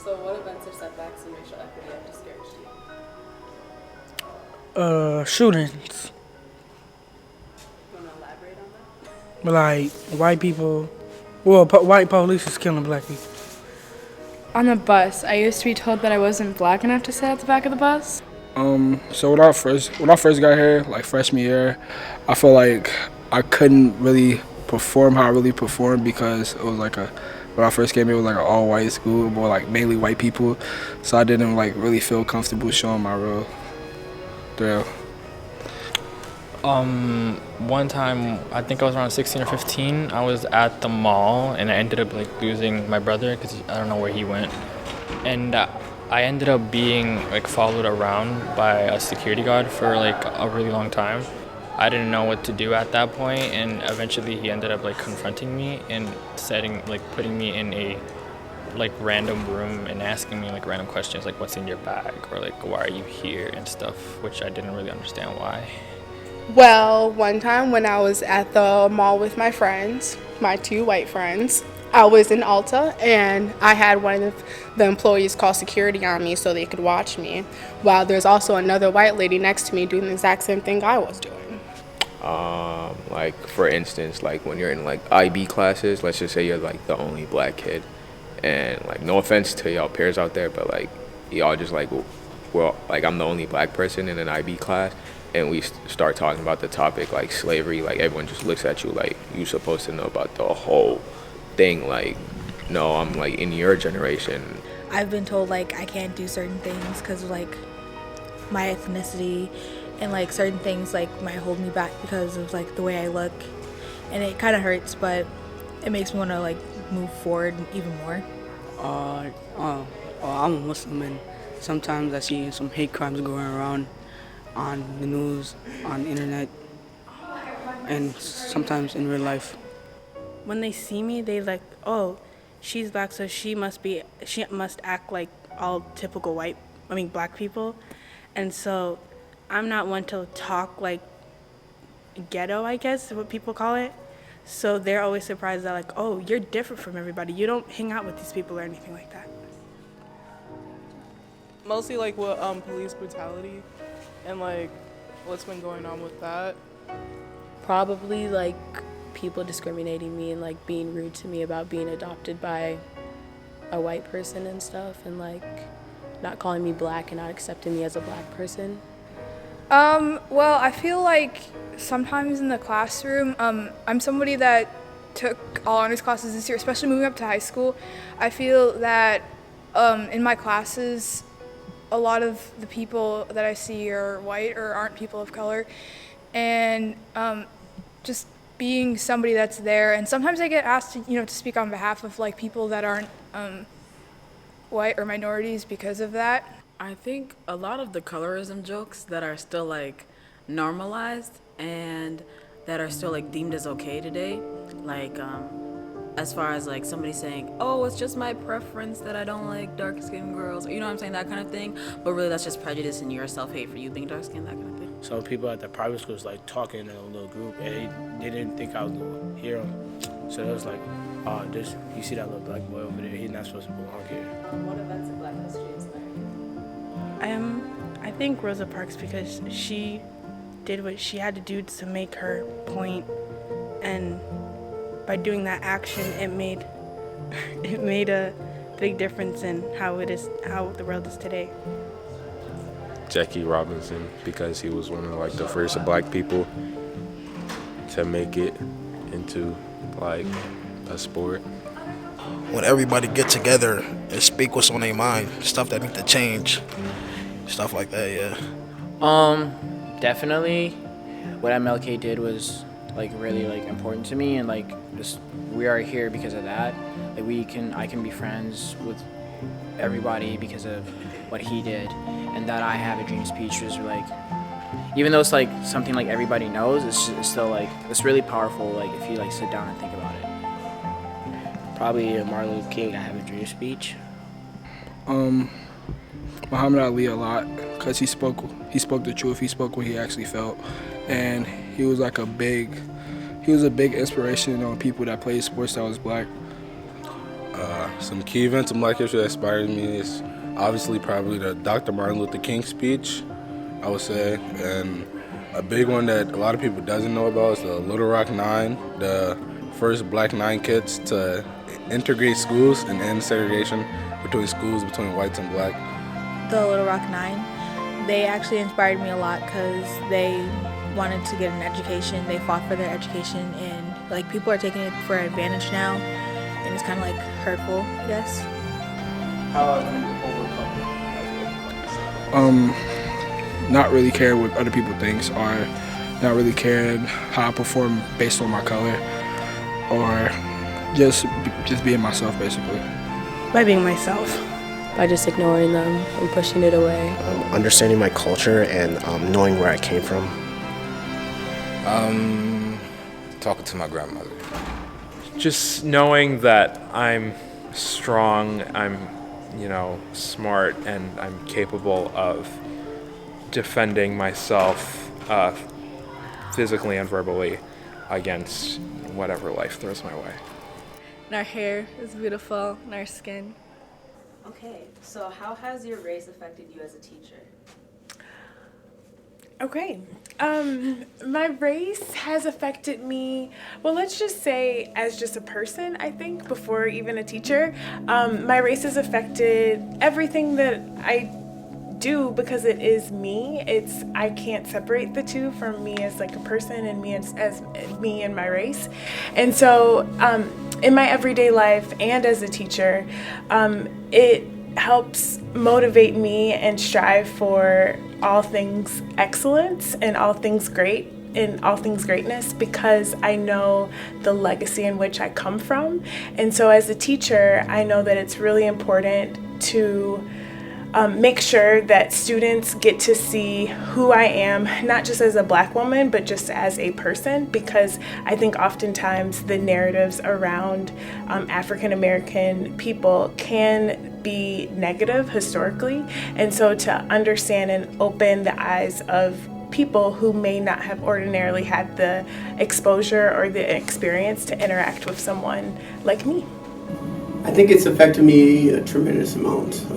So what events or setbacks in racial equity have discouraged you? Shootings. You want to elaborate on that? Like white people, white police is killing black people. On the bus, I used to be told that I wasn't black enough to sit at the back of the bus. So when I first got here, like freshman year, I felt like I couldn't really perform how I really performed because it was like when I first came here, it was like an all white school, more like mainly white people. So I didn't like really feel comfortable showing my real. One time, I think I was around 16 or 15, I was at the mall and I ended up like losing my brother because I don't know where he went. And I ended up being like followed around by a security guard for like a really long time. I didn't know what to do at that point, and eventually he ended up like confronting me and putting me in a like random room and asking me like random questions like what's in your bag or like why are you here and stuff, which I didn't really understand why. Well, one time when I was at the mall with my friends, my two white friends, I was in Ulta and I had one of the employees call security on me so they could watch me, while there's also another white lady next to me doing the exact same thing I was doing. Like for instance, like when you're in like IB classes, let's just say you're like the only black kid, and like no offense to y'all peers out there, but like y'all just like, well, like I'm the only black person in an IB class, and we start talking about the topic like slavery, like everyone just looks at you like you supposed to know about the whole thing. Like, no, I'm like in your generation. I've been told like I can't do certain things because of like my ethnicity, and like certain things like might hold me back because of like the way I look, and it kind of hurts, but it makes me want to like move forward even more. I'm a Muslim, and sometimes I see some hate crimes going around on the news, on the internet, and sometimes in real life. When they see me, they like, oh, she's black, so she must act like all typical black people. And so I'm not one to talk like ghetto, I guess, is what people call it. So they're always surprised that like, oh, you're different from everybody. You don't hang out with these people or anything like that. Mostly like with police brutality and like what's been going on with that. Probably like people discriminating me and like being rude to me about being adopted by a white person and stuff, and like not calling me black and not accepting me as a black person. Well, I feel like sometimes in the classroom, I'm somebody that took all honors classes this year, especially moving up to high school. I feel that in my classes, a lot of the people that I see are white or aren't people of color, and just being somebody that's there, and sometimes I get asked to speak on behalf of like people that aren't white or minorities because of that. I think a lot of the colorism jokes that are still like normalized and that are still like deemed as okay today, like as far as like somebody saying, oh, it's just my preference that I don't like dark skinned girls, you know what I'm saying, that kind of thing, but really that's just prejudice and your self-hate for you being dark skinned, that kind of thing. So people at the private schools like talking in a little group, and they didn't think I was gonna hear them, so it was like, you see that little black boy over there, he's not supposed to belong here. What events of Black history inspired you? I think Rosa Parks, because she did what she had to do to make her point, and by doing that action, it made a big difference in how the world is today. Jackie Robinson, because he was one of like the first black people to make it into like a sport. When everybody get together and speak what's on their mind, stuff that need to change, stuff like that, yeah. Definitely what MLK did was like really like important to me, and like just we are here because of that. Like I can be friends with everybody because of what he did, and that I Have a Dream speech was like, even though it's like something like everybody knows, it's still like it's really powerful, like if you like sit down and think about it. Probably Martin Luther King, I Have a Dream speech. Muhammad Ali a lot, because he spoke the truth. He spoke what he actually felt, and he was like a big inspiration on people that played sports that was black. Some key events in Black history that inspired me is obviously probably the Dr. Martin Luther King speech, I would say. And a big one that a lot of people doesn't know about is the Little Rock Nine, the first Black 9 kids to integrate schools and end segregation between schools between whites and black. The Little Rock Nine, they actually inspired me a lot because they wanted to get an education. They fought for their education, and like people are taking it for advantage now, and it's kind of like hurtful, I guess. How have you overcome Not really caring what other people think, or not really caring how I perform based on my color, or just being myself, basically. By being myself. By just ignoring them and pushing it away. Understanding my culture and knowing where I came from. Talking to my grandmother. Just knowing that I'm strong, I'm, smart, and I'm capable of defending myself physically and verbally against whatever life throws my way. And our hair is beautiful, and our skin. Okay, so how has your race affected you as a teacher? Okay. My race has affected me, well, let's just say as just a person, I think, before even a teacher. My race has affected everything that I do because it is me. I can't separate the two from me as like a person and me as me and my race. And so in my everyday life and as a teacher, it helps motivate me and strive for all things excellence and all things great and all things greatness because I know the legacy in which I come from. And so as a teacher, I know that it's really important to make sure that students get to see who I am, not just as a Black woman, but just as a person, because I think oftentimes the narratives around African American people can be negative historically. And so to understand and open the eyes of people who may not have ordinarily had the exposure or the experience to interact with someone like me. I think it's affected me a tremendous amount.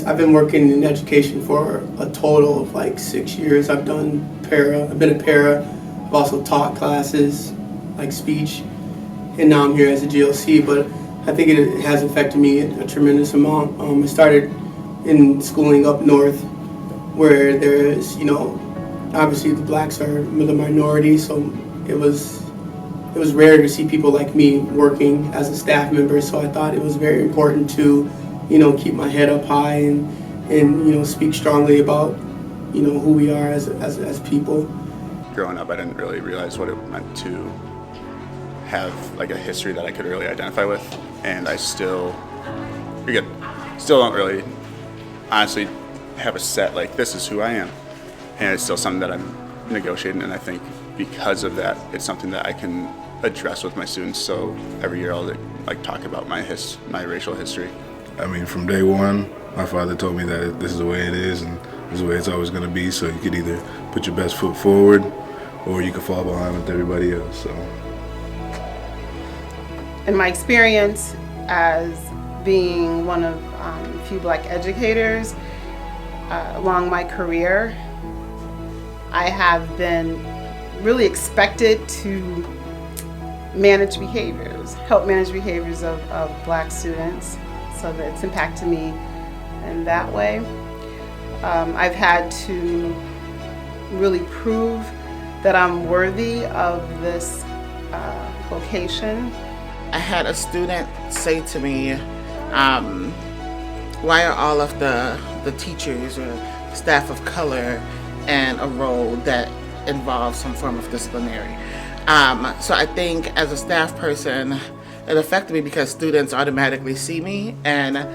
I've been working in education for a total of like 6 years. I've been a para. I've also taught classes like speech, and now I'm here as a GLC, but I think it has affected me a tremendous amount. I started in schooling up north where there's, obviously the blacks are the minority, so it was rare to see people like me working as a staff member, so I thought it was very important to keep my head up high and speak strongly about, who we are as people. Growing up, I didn't really realize what it meant to have like a history that I could really identify with, and I still don't really honestly have a set, like, this is who I am, and it's still something that I'm negotiating, and I think because of that, it's something that I can address with my students, so every year I'll talk about my racial history. I mean, from day one, my father told me that this is the way it is and this is the way it's always going to be, so you could either put your best foot forward or you could fall behind with everybody else. So, in my experience as being one of a few Black educators along my career, I have been really expected to help manage behaviors of Black students. So that it's impacted me in that way. I've had to really prove that I'm worthy of this vocation. I had a student say to me, why are all of the teachers or staff of color in a role that involves some form of disciplinary? So I think as a staff person, it affected me because students automatically see me and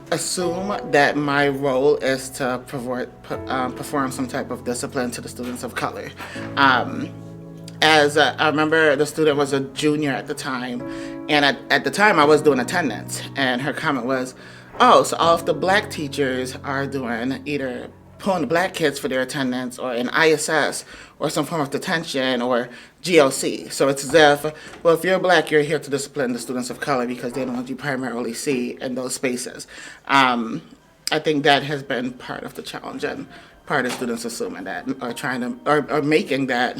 assume that my role is to perform some type of discipline to the students of color. I remember the student was a junior at the time, and at the time I was doing attendance, and her comment was, oh, so all of the Black teachers are doing either pulling the black kids for their attendance, or an ISS, or some form of detention, or GOC. So it's as if, well, if you're black, you're here to discipline the students of color because they're the ones you primarily see in those spaces. I think that has been part of the challenge, and part of students assuming that, or trying to, or making that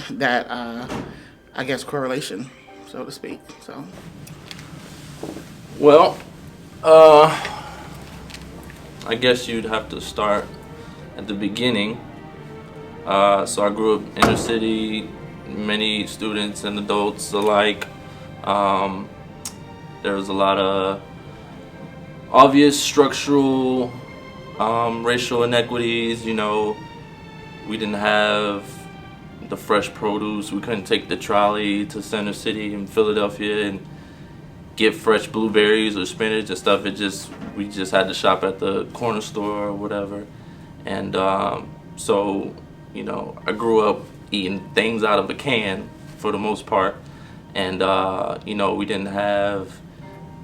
I guess, correlation, so to speak. So. Well, I guess you'd have to start at the beginning. So I grew up inner city, many students and adults alike. There was a lot of obvious structural racial inequities. You know, we didn't have the fresh produce. We couldn't take the trolley to Center City in Philadelphia and get fresh blueberries or spinach and stuff. We just had to shop at the corner store or whatever. And so, you know, I grew up eating things out of a can for the most part. And, you know, we didn't have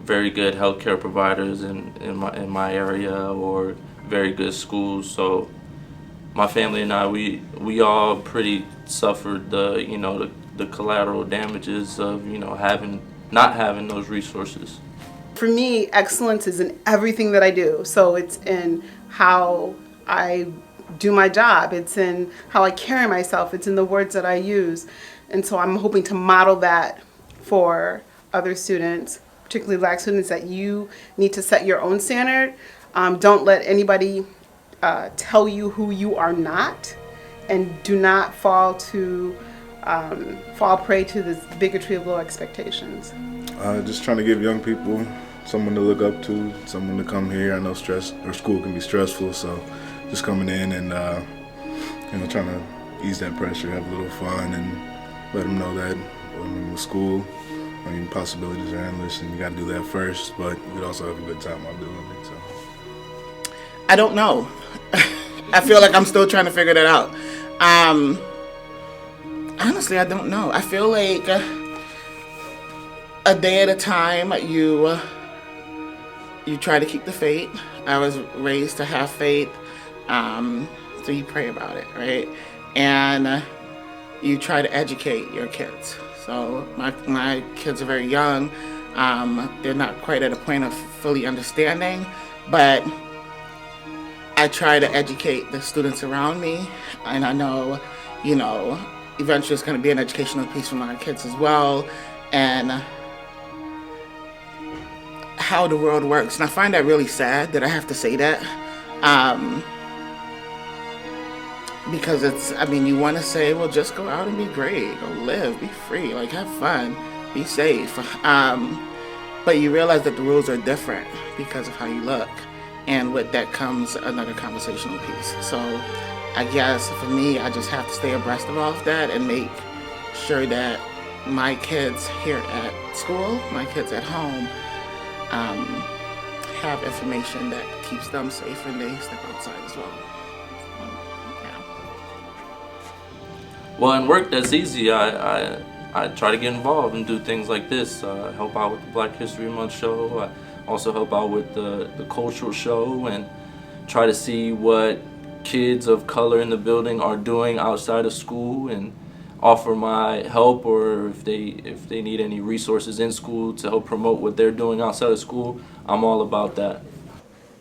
very good healthcare providers in my area or very good schools. So my family and I, we all pretty suffered the collateral damages of, you know, not having those resources. For me, excellence is in everything that I do. So it's in how I do my job. It's in how I carry myself. It's in the words that I use. And so I'm hoping to model that for other students, particularly black students, that you need to set your own standard. Don't let anybody tell you who you are not, and do not fall prey to this bigotry of low expectations. Just trying to give young people someone to look up to, someone to come here. I know stress or school can be stressful, so just coming in and you know, trying to ease that pressure, have a little fun, and let them know that with school, I mean, possibilities are endless, and you got to do that first. But you could also have a good time while doing it. So I don't know. I feel like I'm still trying to figure that out. Honestly, I don't know. I feel like a day at a time, you try to keep the faith. I was raised to have faith, so you pray about it, right? And you try to educate your kids. So my kids are very young. They're not quite at a point of fully understanding, but I try to educate the students around me, and I know, you know, eventually it's going to be an educational piece for my kids as well, and how the world works. And I find that really sad that I have to say that, because it's, I mean, you want to say, well, just go out and be great, go live, be free, like have fun, be safe, but you realize that the rules are different because of how you look. And with that comes another conversational piece. So I guess for me, I just have to stay abreast of all of that and make sure that my kids here at school, my kids at home, have information that keeps them safe when they step outside as well. Well, in work that's easy, I try to get involved and do things like this, help out with the Black History Month show. I also help out with the cultural show and try to see what kids of color in the building are doing outside of school and offer my help, or if they need any resources in school to help promote what they're doing outside of school, I'm all about that.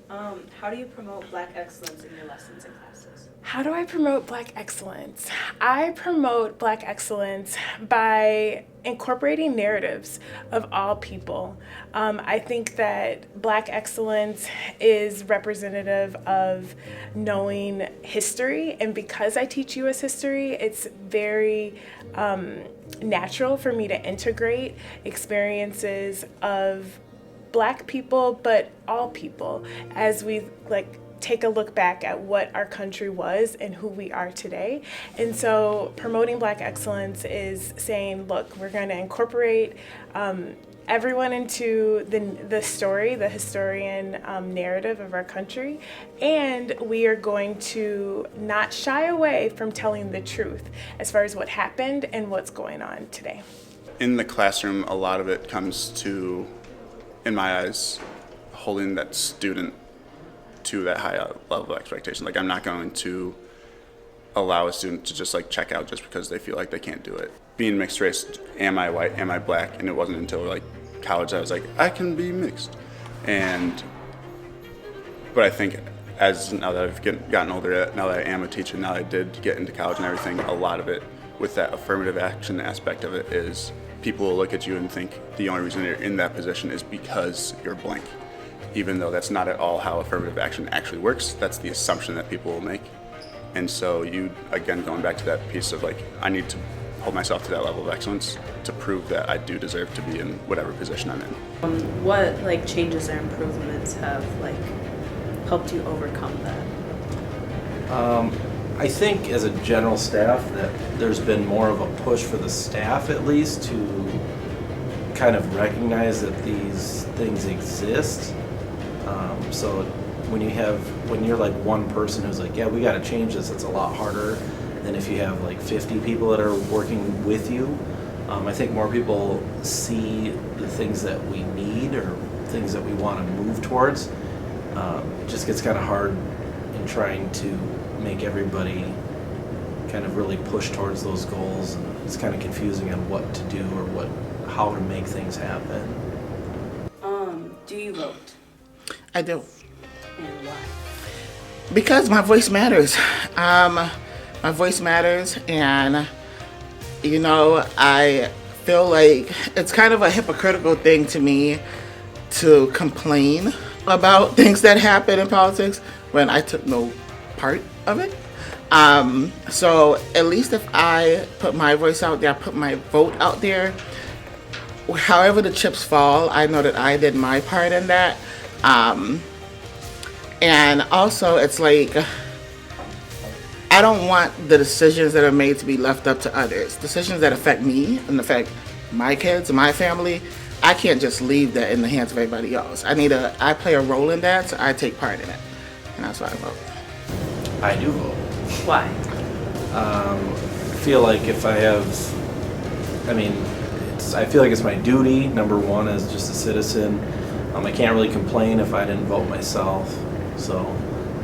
How do you promote Black excellence in your lessons and classes? How do I promote Black excellence? I promote Black excellence by incorporating narratives of all people. I think that Black excellence is representative of knowing history, and because I teach U.S. history, it's very natural for me to integrate experiences of Black people, but all people, as we take a look back at what our country was and who we are today. And so promoting Black excellence is saying, look, we're going to incorporate everyone into the story, the historian narrative of our country, and we are going to not shy away from telling the truth as far as what happened and what's going on today. In the classroom, a lot of it comes to, in my eyes, holding that student to that high level of expectation. Like, I'm not going to allow a student to just like check out just because they feel like they can't do it. Being mixed race, am I white, am I black? And it wasn't until like college I was like, I can be mixed. But I think now that I've gotten older, now that I am a teacher, now that I did get into college and everything, a lot of it with that affirmative action aspect of it is people will look at you and think the only reason you're in that position is because you're blank. Even though that's not at all how affirmative action actually works, that's the assumption that people will make. And so you, again, going back to that piece of like, I need to hold myself to that level of excellence to prove that I do deserve to be in whatever position I'm in. What like changes or improvements have like helped you overcome that? I think as a general staff that there's been more of a push for the staff at least to kind of recognize that these things exist. So when you're like one person who's like, yeah, we got to change this, it's a lot harder than if you have like 50 people that are working with you. I think more people see the things that we need or things that we want to move towards. It just gets kind of hard in trying to make everybody kind of really push towards those goals, and it's kind of confusing on what to do or how to make things happen. Do you vote? I do. And why? Because my voice matters. My voice matters, and you know, I feel like it's kind of a hypocritical thing to me to complain about things that happen in politics when I took no part of it. So at least if I put my voice out there, I put my vote out there, however the chips fall, I know that I did my part in that. And also it's like, I don't want the decisions that are made to be left up to others. Decisions that affect me and affect my kids and my family, I can't just leave that in the hands of everybody else. I play a role in that, so I take part in it. And that's why I vote. I do vote. Why? I feel like I feel like it's my duty, number one, as just a citizen. I can't really complain if I didn't vote myself, so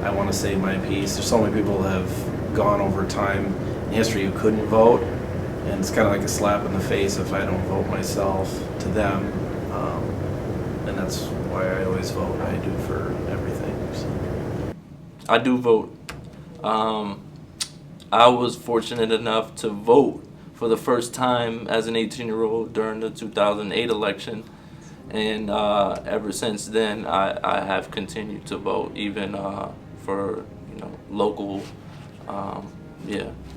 I want to say my piece. There's so many people that have gone over time in history who couldn't vote, and it's kind of like a slap in the face if I don't vote myself to them, and that's why I always vote. I do for everything. So. I do vote. I was fortunate enough to vote for the first time as an 18-year-old during the 2008 election, and ever since then I have continued to vote, even for local.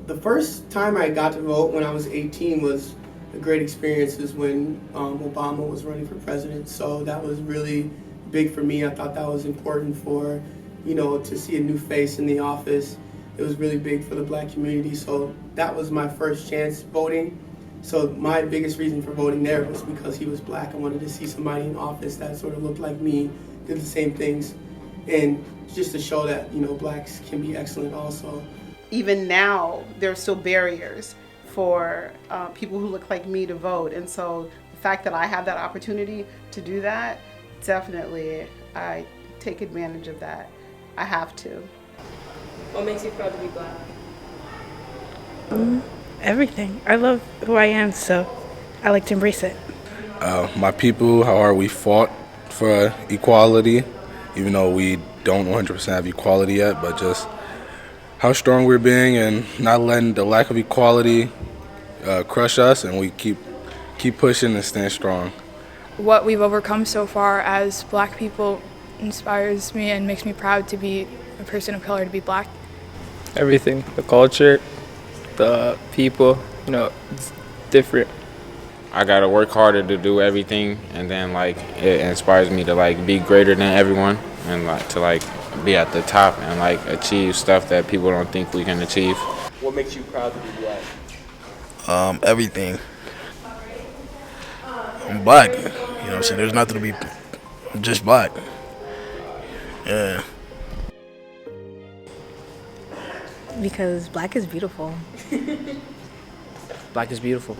The first time I got to vote when I was 18 was a great experience. Is when Obama was running for president, so that was really big for me. I thought that was important for to see a new face in the office. It was really big for the black community, so that was my first chance voting. So my biggest reason for voting there was because he was black. I wanted to see somebody in office that sort of looked like me, did the same things, and just to show that blacks can be excellent also. Even now, there are still barriers for people who look like me to vote, and so the fact that I have that opportunity to do that, definitely I take advantage of that. I have to. What makes you proud to be black? Everything. I love who I am, so I like to embrace it. My people, how hard we fought for equality, even though we don't 100% have equality yet, but just how strong we're being and not letting the lack of equality crush us, and we keep pushing and stand strong. What we've overcome so far as black people inspires me and makes me proud to be a person of color, to be black. Everything, the culture, the people, it's different. I gotta work harder to do everything, and then it inspires me to be greater than everyone, and to be at the top and achieve stuff that people don't think we can achieve. What makes you proud to be black? Everything. I'm black. You know what I'm saying? There's nothing to be. I'm just black. Yeah. Because black is beautiful. Black is beautiful.